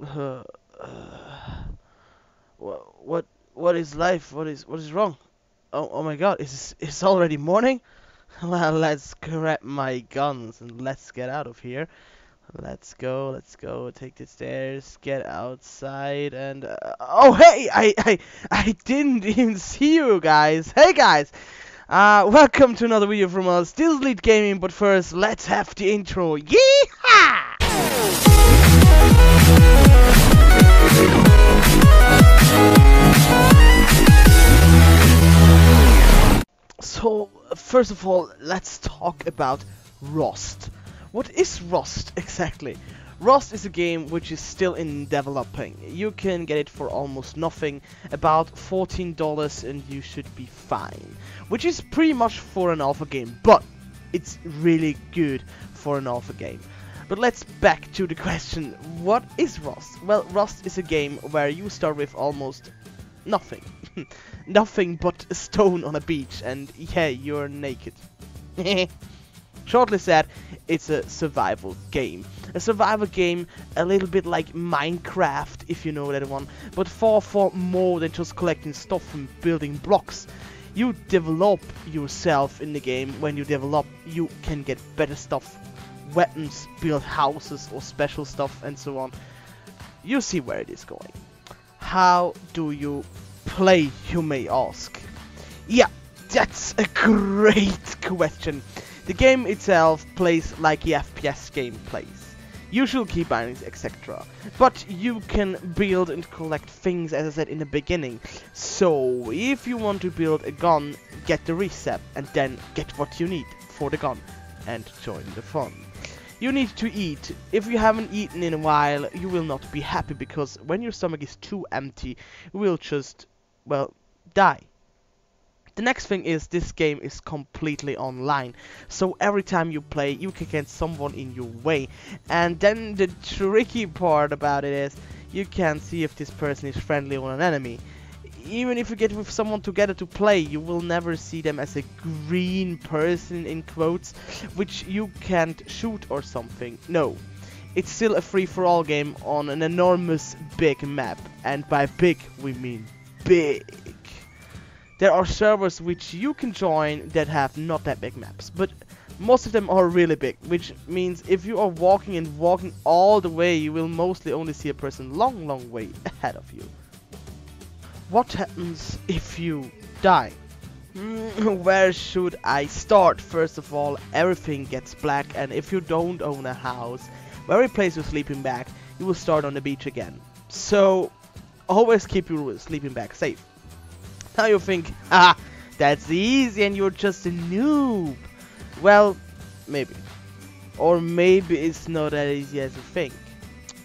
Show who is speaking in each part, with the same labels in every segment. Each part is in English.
Speaker 1: Uh, uh, what what is life? What is wrong? Oh my God! It's already morning. Well, let's grab my guns and let's get out of here. Let's go. Let's go. Take the stairs. Get outside and oh hey! I didn't even see you guys. Hey guys! Welcome to another video from us. Still Lead Gaming, but first let's have the intro. Yeehaw! So, first of all, let's talk about Rust. What is Rust exactly? Rust is a game which is still in developing. You can get it for almost nothing, about $14, and you should be fine. Which is pretty much for an alpha game, but it's really good for an alpha game. But let's back to the question, what is Rust? Well, Rust is a game where you start with almost nothing. Nothing but a stone on a beach, and yeah, you're naked. Shortly said, it's a survival game. A survival game, a little bit like Minecraft, if you know that one, but for more than just collecting stuff and building blocks. You develop yourself in the game. When you develop, you can get better stuff, weapons, build houses or special stuff, and so on. You see where it is going. How do you play, you may ask? Yeah, that's a great question. The game itself plays like the FPS game plays. Usual key bindings, etc. But you can build and collect things, as I said in the beginning. So, if you want to build a gun, get the reset and then get what you need for the gun and join the fun. You need to eat. If you haven't eaten in a while, you will not be happy, because when your stomach is too empty, you will just, well, die. The next thing is, this game is completely online, so every time you play, you can get someone in your way. And then the tricky part about it is, you can see if this person is friendly or an enemy. Even if you get with someone together to play, you will never see them as a green person in quotes, which you can't shoot or something. No, it's still a free-for-all game on an enormous big map, and by big we mean big. There are servers which you can join that have not that big maps, but most of them are really big, which means if you are walking all the way, you will mostly only see a person long way ahead of you. What happens if you die? Where should I start? First of all, everything gets black, and if you don't own a house where you place your sleeping bag, you will start on the beach again. So, always keep your sleeping bag safe. Now you think, that's easy and you're just a noob. Well, maybe. Or maybe it's not that easy as you think.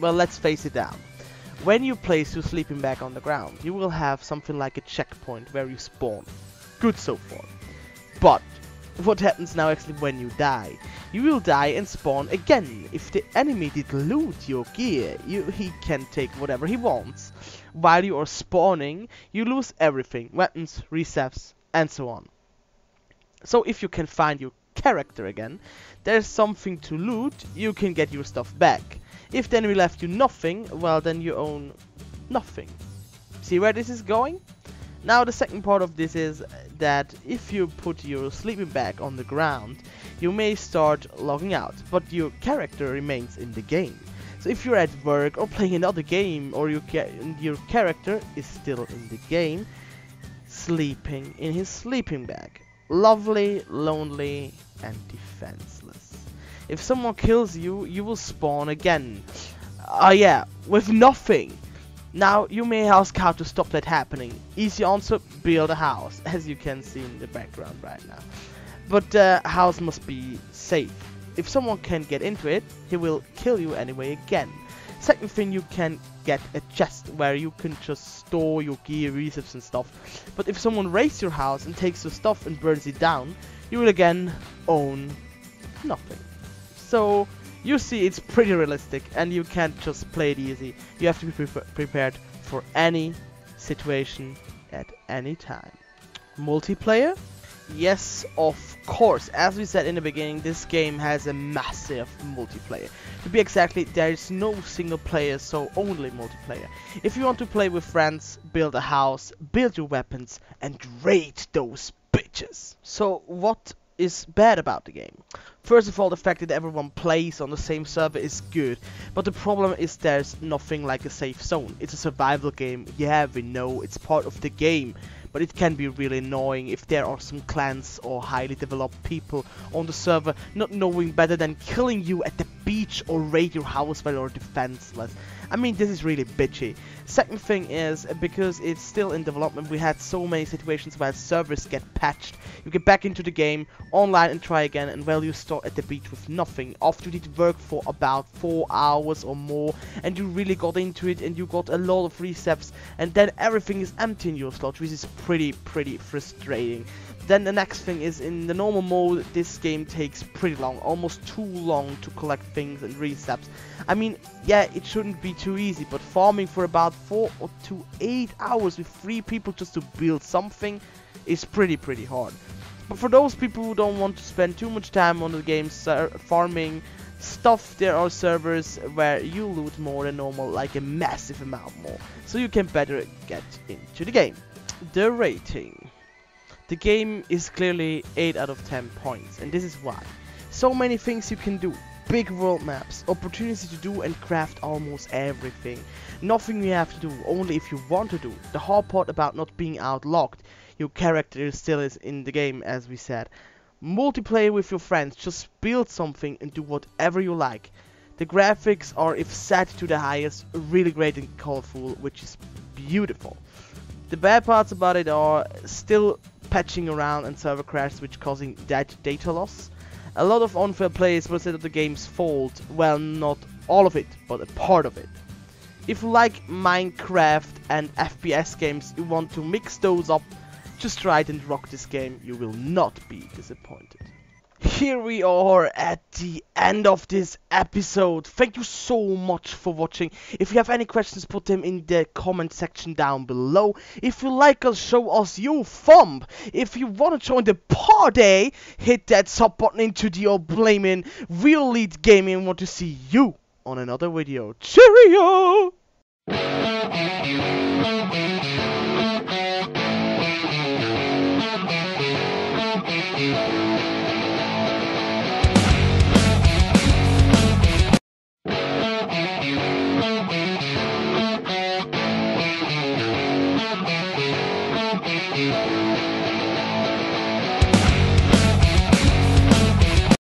Speaker 1: Well, let's face it down. When you place your sleeping bag on the ground, you will have something like a checkpoint where you spawn. Good so far. But what happens now actually when you die? You will die and spawn again. If the enemy did loot your gear, he can take whatever he wants. While you are spawning, you lose everything. Weapons, resets, and so on. So if you can find your character again, there's something to loot, you can get your stuff back. If the enemy left you nothing, well then you own nothing. See where this is going? Now the second part of this is that if you put your sleeping bag on the ground, you may start logging out, but your character remains in the game. So if you're at work or playing another game, or your character is still in the game, sleeping in his sleeping bag. Lovely, lonely, and defenseless. If someone kills you, you will spawn again. Yeah, with nothing. Now, you may ask how to stop that happening. Easy answer, build a house, as you can see in the background right now. But the house must be safe. If someone can get into it, he will kill you anyway again. Second thing, you can get a chest where you can just store your gear, reserves and stuff. But if someone raids your house and takes your stuff and burns it down, you will again own nothing. So, you see, it's pretty realistic, and you can't just play it easy. You have to be prepared for any situation at any time. Multiplayer? Yes, of course. As we said in the beginning, this game has a massive multiplayer. To be exactly, there is no single player, so only multiplayer. If you want to play with friends, build a house, build your weapons, and raid those bitches. So what is bad about the game? First of all, the fact that everyone plays on the same server is good, but the problem is there's nothing like a safe zone. It's a survival game, yeah, we know, it's part of the game, but it can be really annoying if there are some clans or highly developed people on the server not knowing better than killing you at the beach or raid your house while you're defenseless. I mean, this is really bitchy. Second thing is, because it's still in development, we had so many situations where servers get patched. You get back into the game, online and try again, and well, you start at the beach with nothing. After you did work for about 4 hours or more, and you really got into it, and you got a lot of resets, and then everything is empty in your slot, which is pretty frustrating. Then the next thing is, in the normal mode, this game takes pretty long, almost too long to collect things and resets. I mean, yeah, it shouldn't be too easy, but farming for about 4 to 8 hours with 3 people just to build something is pretty hard. But for those people who don't want to spend too much time on the game farming stuff, there are servers where you loot more than normal, like a massive amount more, so you can better get into the game. The rating. The game is clearly 8 out of 10 points, and this is why. So many things you can do. Big world maps, opportunity to do and craft almost everything. Nothing you have to do, only if you want to do. The hard part about not being outlocked. Your character still is in the game, as we said. Multiplayer with your friends, just build something and do whatever you like. The graphics are, if set to the highest, really great and colorful, which is beautiful. The bad parts about it are still patching around and server crashes, which causing data loss. A lot of unfair players will say that the game's fault. Well, not all of it, but a part of it. If you like Minecraft and FPS games, you want to mix those up, just try it and rock this game. You will not be disappointed. Here we are at the end of this episode. Thank you so much for watching. If you have any questions, put them in the comment section down below. If you like us, show us your thumb. If you want to join the party, hit that sub button into the old blaming real lead gaming. Want to see you on another video. Cheerio!